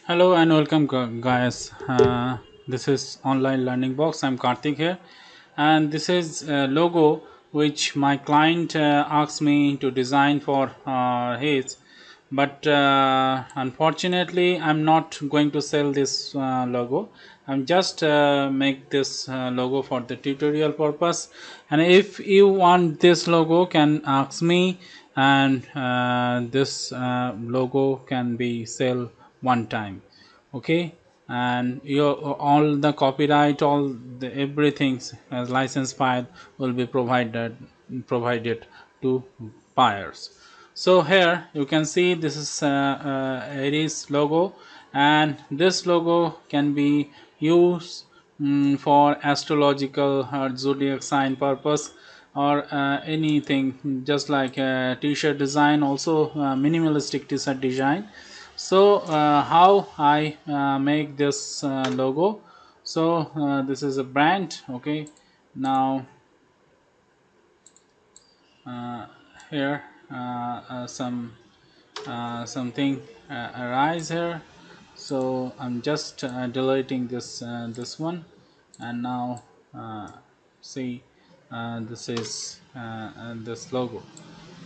Hello and welcome, guys. This is Online Learning Box. I'm Karthik here, and this is a logo which my client asked me to design for his. But unfortunately, I'm not going to sell this logo. I'm just make this logo for the tutorial purpose. And if you want this logo, can ask me, and this logo can be sell one time. Okay, and your all the copyright, all the everything as license file will be provided to buyers. So here you can see this is Aries logo, and this logo can be used for astrological or zodiac sign purpose, or anything, just like a t-shirt design, also minimalistic t-shirt design. So how I make this logo. So this is a brand. Okay, now uh, here something arise here. So I'm just deleting this one, and now see, this is this logo.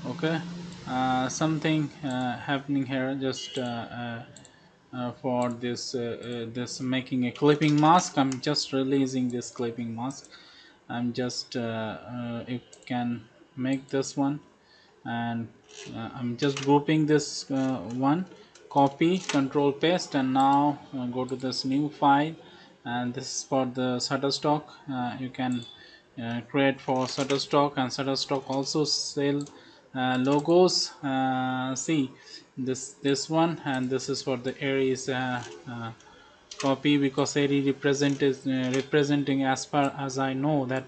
Okay, something happening here, just for this making a clipping mask. I'm just releasing this clipping mask. I'm just you can make this one, and I'm just grouping this one, copy, control, paste, and now go to this new file, and this is for the Shutterstock. You can create for Shutterstock, and Shutterstock also sell logos. See, this one, and this is for the Aries copy, because Aries representing, as far as I know, that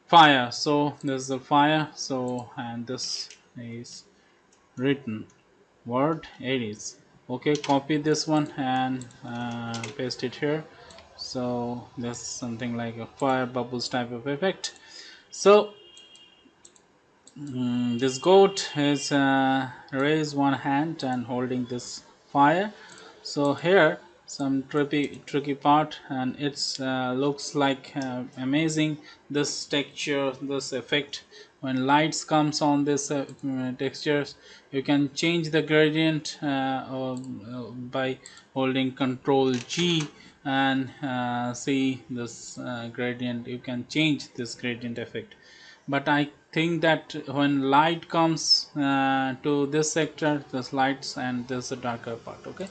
fire. So this is a fire. So, and this is written word Aries. Okay, copy this one and paste it here. So that's something like a fire bubbles type of effect. So this goat is raised one hand and holding this fire. So here some tricky part, and it's looks like amazing, this texture, this effect. When lights comes on this textures, you can change the gradient by holding Control G, and see this gradient. You can change this gradient effect, but I think that when light comes to this sector, this lights, and this a darker part. Okay,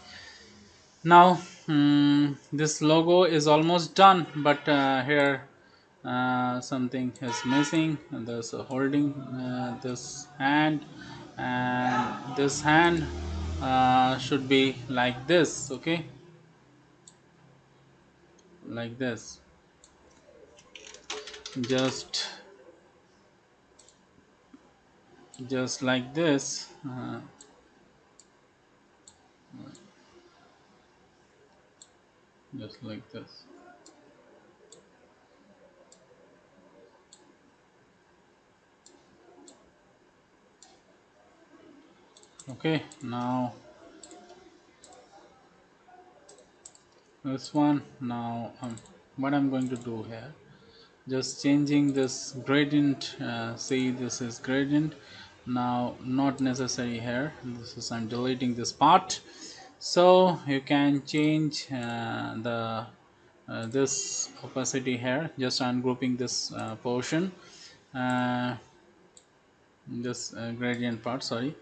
now this logo is almost done, but here something is missing, and there's a holding this hand, and this hand should be like this. Okay, like this, just like this, just like this. Okay, now this one. Now what I'm going to do here, just changing this gradient. See, this is gradient, now not necessary here. This is, I'm deleting this part. So you can change the this opacity here, just ungrouping this portion, uh, this gradient part, sorry,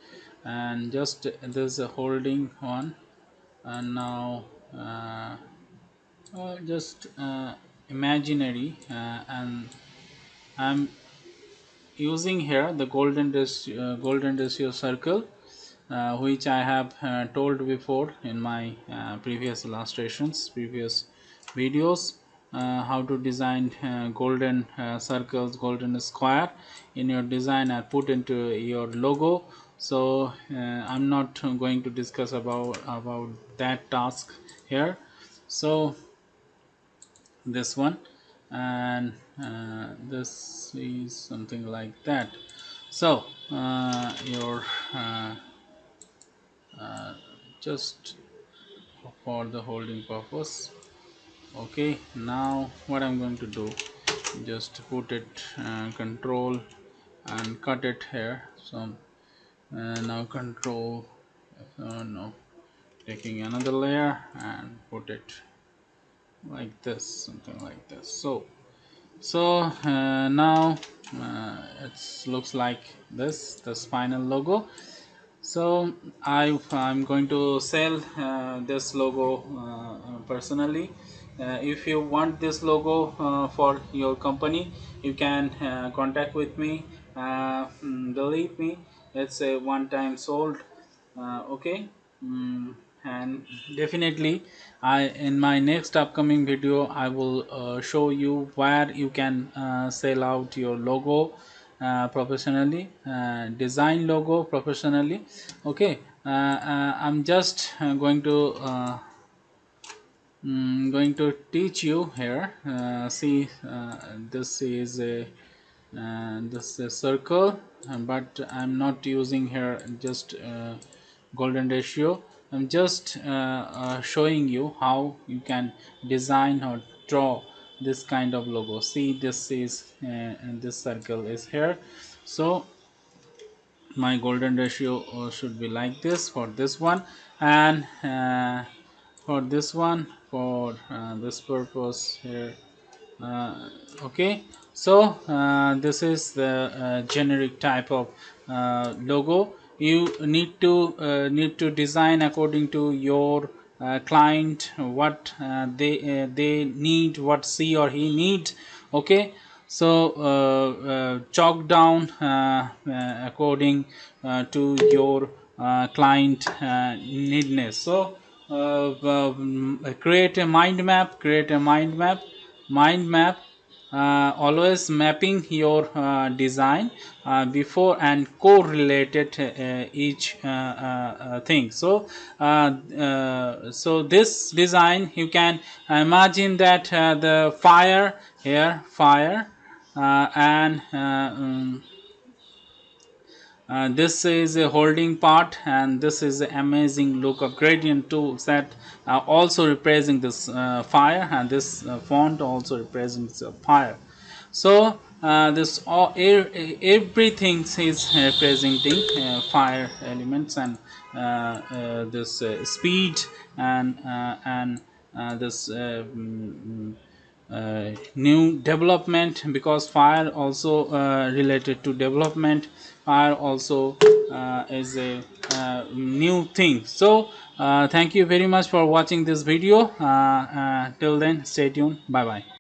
and just this holding one. And now just imaginary, and I'm using here the golden ratio circle, which I have told before in my previous illustrations, previous videos, how to design golden circles, golden square in your design and put into your logo. So I'm not going to discuss about that task here. So this one, and this is something like that. So your just for the holding purpose. Okay, now what I'm going to do, just put it control and cut it here. So now control no, taking another layer and put it like this, something like this. So now it looks like this final logo. So I'm going to sell this logo personally. If you want this logo for your company, you can contact with me, delete me. It's a one-time sold. Okay. mm, and definitely in my next upcoming video I will show you where you can sell out your logo professionally, design logo professionally. Okay, I'm just going to teach you here. See, this is a this is a circle, but I'm not using here just golden ratio. I'm just showing you how you can design or draw this kind of logo. See, this is and this circle is here. So my golden ratio should be like this for this one, and for this one, for this purpose here. Okay, so this is the generic type of logo. You need to design according to your client, what they need, what she or he needs. Okay, so chalk down according to your client needness. So create a mind map, mind map, always mapping your design before and correlated each thing. So so this design, you can imagine that the fire here, fire, and this is a holding part, and this is the amazing look of gradient tools that also representing this fire, and this font also represents fire. So this all everything is representing fire elements, and this speed, and this new development, because fire also related to development. Fire also is a new thing. So thank you very much for watching this video. Till then, stay tuned. Bye bye.